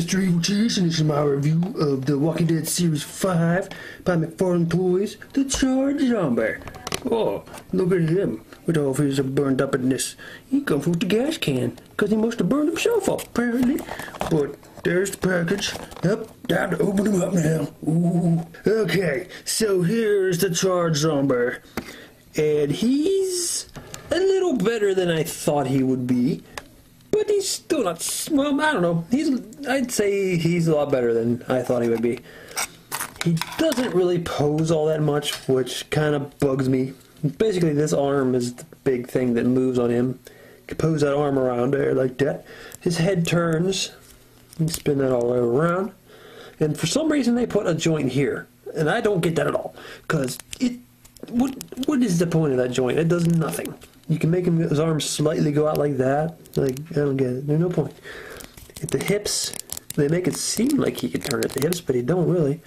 Mr. Evilcheese, and this is my review of The Walking Dead Series 5 by McFarlane Toys, The Charred Zombie. Oh, look at him, with all of his burned upness. He comes with the gas can, because he must have burned himself up, apparently. But there's the package. Yep, time to open him up now. Ooh. Okay, so here's the Charred Zombie. And he's a little better than I thought he would be. But he's still not, well, I don't know. I'd say he's a lot better than I thought he would be. He doesn't really pose all that much, which kind of bugs me. Basically, this arm is the big thing that moves on him. You can pose that arm around there like that. His head turns. You can spin that all the way around. And for some reason, they put a joint here. And I don't get that at all. Because what is the point of that joint? It does nothing. You can make his arms slightly go out like that. Like, I don't get it. There's no point. At the hips, they make it seem like he can turn at the hips, but he don't really.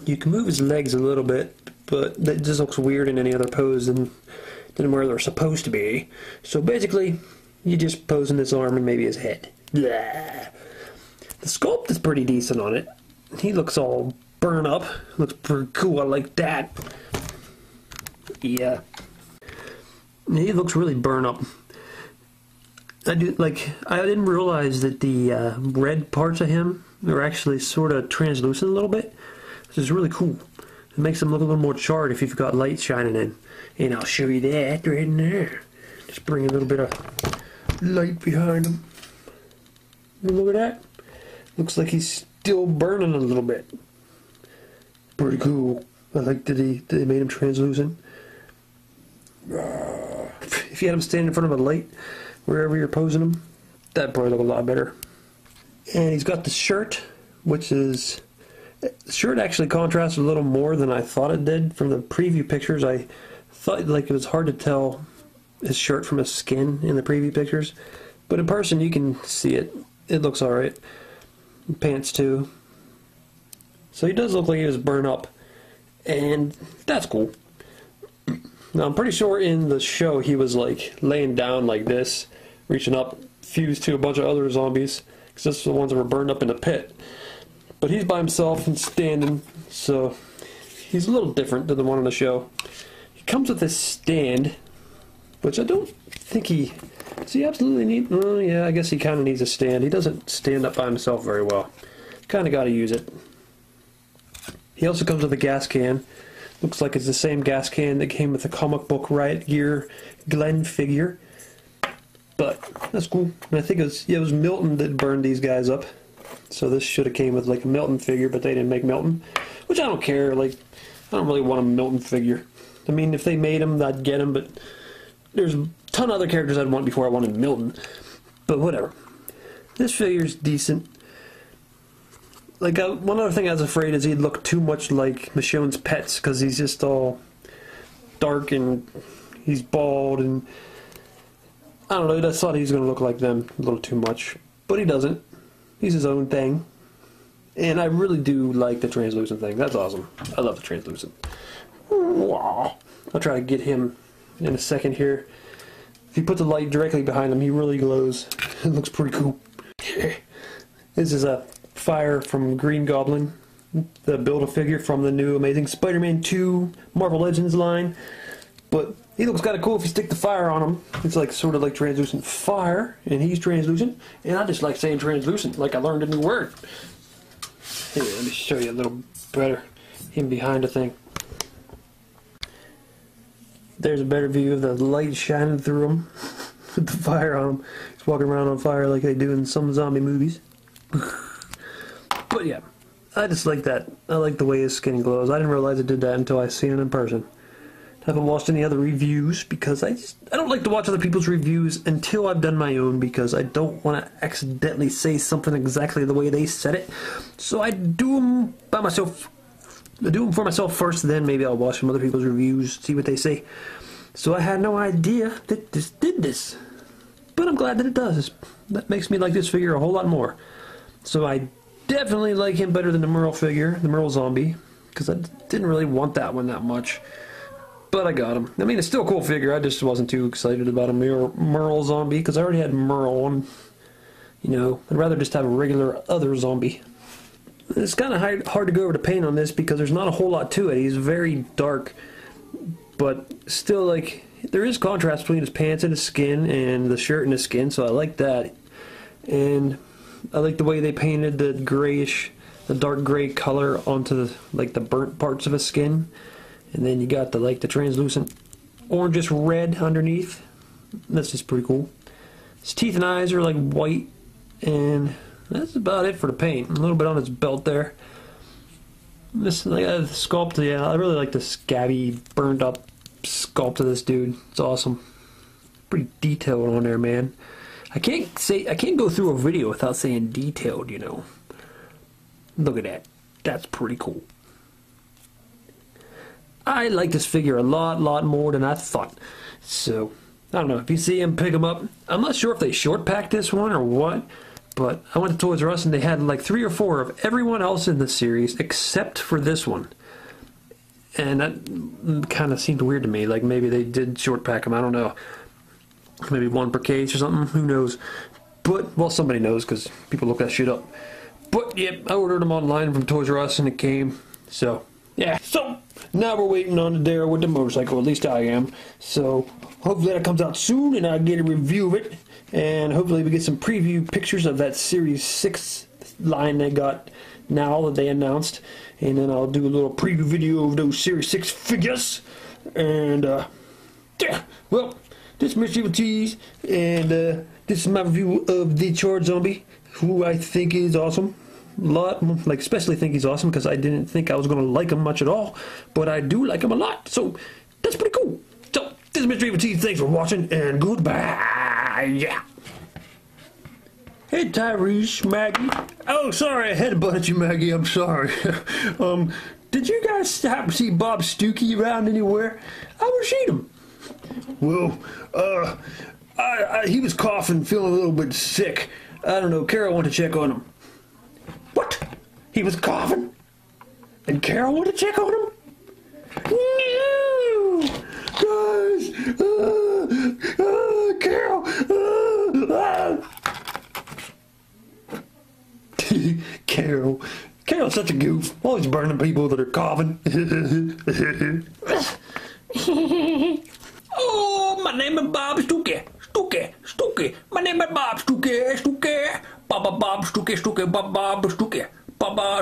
You can move his legs a little bit, but that just looks weird in any other pose than where they're supposed to be. So basically, you just posing this arm and maybe his head. Blah. The sculpt is pretty decent on it. He looks all burnt up. Looks pretty cool. I like that. Yeah. He looks really burnt up. I didn't realize that the red parts of him are actually sort of translucent a little bit, which is really cool. It makes him look a little more charred if you've got light shining in. And I'll show you that right in there. Just bring a little bit of light behind him. Look at that. Looks like he's still burning a little bit. Pretty cool. I like that they made him translucent. If you had him stand in front of a light, wherever you're posing him, that'd probably look a lot better. And he's got the shirt, which is... The shirt actually contrasts a little more than I thought it did. From the preview pictures, I thought like it was hard to tell his shirt from his skin in the preview pictures. But in person, you can see it. It looks alright. Pants, too. So he does look like he was burnt up. And that's cool. Now, I'm pretty sure in the show he was like laying down like this, reaching up, fused to a bunch of other zombies, because those are the ones that were burned up in the pit. But he's by himself and standing, so he's a little different than the one on the show. He comes with this stand, which I don't think he... Does he absolutely need... Oh, yeah, I guess he kind of needs a stand. He doesn't stand up by himself very well. Kind of got to use it. He also comes with a gas can. Looks like it's the same gas can that came with the comic book Riot Gear Glenn figure. But that's cool. And I think it was Milton that burned these guys up. So this should have came with like a Milton figure, but they didn't make Milton. Which I don't care. Like, I don't really want a Milton figure. I mean, if they made him, I'd get him, but there's a ton of other characters I'd want before I wanted Milton. But whatever. This figure's decent. Like, one other thing I was afraid is he'd look too much like Michonne's pets, because he's just all dark and he's bald, and I don't know, I just thought he was going to look like them a little too much. But he doesn't. He's his own thing. And I really do like the translucent thing. That's awesome. I love the translucent. Wow. I'll try to get him in a second here. If you put the light directly behind him, he really glows. It looks pretty cool. This is a Fire from Green Goblin, the Build-A-Figure from the new Amazing Spider-Man 2 Marvel Legends line. But he looks kind of cool if you stick the fire on him. It's like sort of like translucent fire, and he's translucent. And I just like saying translucent, like I learned a new word. Here, let me show you a little better. Him behind the thing. There's a better view of the light shining through him with the fire on him. He's walking around on fire like they do in some zombie movies. But yeah, I just like that. I like the way his skin glows. I didn't realize it did that until I seen it in person. Haven't watched any other reviews because I don't like to watch other people's reviews until I've done my own, because I don't want to accidentally say something exactly the way they said it. So I do them by myself. I do them for myself first, then maybe I'll watch some other people's reviews, see what they say. So I had no idea that this did this. But I'm glad that it does. That makes me like this figure a whole lot more. So I definitely like him better than the Merle figure, the Merle zombie, because I didn't really want that one that much. But I got him. I mean, it's still a cool figure. I just wasn't too excited about a Merle zombie, because I already had Merle on You know, I'd rather just have a regular other zombie. It's kind of hard to go over the paint on this because there's not a whole lot to it. He's very dark, but still, like, there is contrast between his pants and his skin and the shirt and his skin, so I like that. And I like the way they painted the grayish, the dark gray color onto the, like, the burnt parts of his skin. And then you got the, like, the translucent orangish red underneath. That's just pretty cool. His teeth and eyes are like white, and that's about it for the paint. A little bit on his belt there. This, like, the sculpt, yeah, I really like the scabby, burned up sculpt of this dude. It's awesome. Pretty detailed on there, man. I can't go through a video without saying detailed, you know. Look at that. That's pretty cool. I like this figure a lot more than I thought. So, I don't know. If you see him, pick him up. I'm not sure if they short packed this one or what, but I went to Toys R Us and they had like 3 or 4 of everyone else in the series except for this one. And that kind of seemed weird to me. Like maybe they did short pack them. I don't know. Maybe 1 per case or something. Who knows? But, well, somebody knows because people look that shit up. But, yep, I ordered them online from Toys R Us and it came. So, yeah. So, now we're waiting on the Daryl with the motorcycle. At least I am. So, hopefully that comes out soon and I get a review of it. And hopefully we get some preview pictures of that Series 6 line they got now that they announced. And then I'll do a little preview video of those Series 6 figures. And, yeah, well, this is Mr. Evilcheese, and this is my review of the Charred Zombie, who I think is awesome. Especially think he's awesome, because I didn't think I was going to like him much at all, but I do like him a lot, so that's pretty cool. So, this is Mr. Evilcheese, thanks for watching, and goodbye, yeah. Hey, Tyrese, Maggie. Oh, sorry, I headbutted you, Maggie, I'm sorry. Did you guys happen to see Bob Stookie around anywhere? I would seen him. Well, he was coughing, feeling a little bit sick. I don't know, Carol wanted to check on him. What? He was coughing? And Carol wanted to check on him? No! Guys! Carol! Carol's such a goof. Always burning people that are coughing. Oh, my name is Bob Stookie. Stookie. My name is Bob Stookie. Bob Stookie. Bob Stookie. Bob Stookie. Bob. Bob Stookie. Bob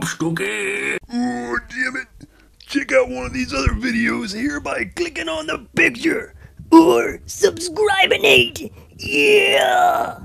Stookie. Oh, damn it. Check out one of these other videos here by clicking on the picture. Or subscribing. Yeah.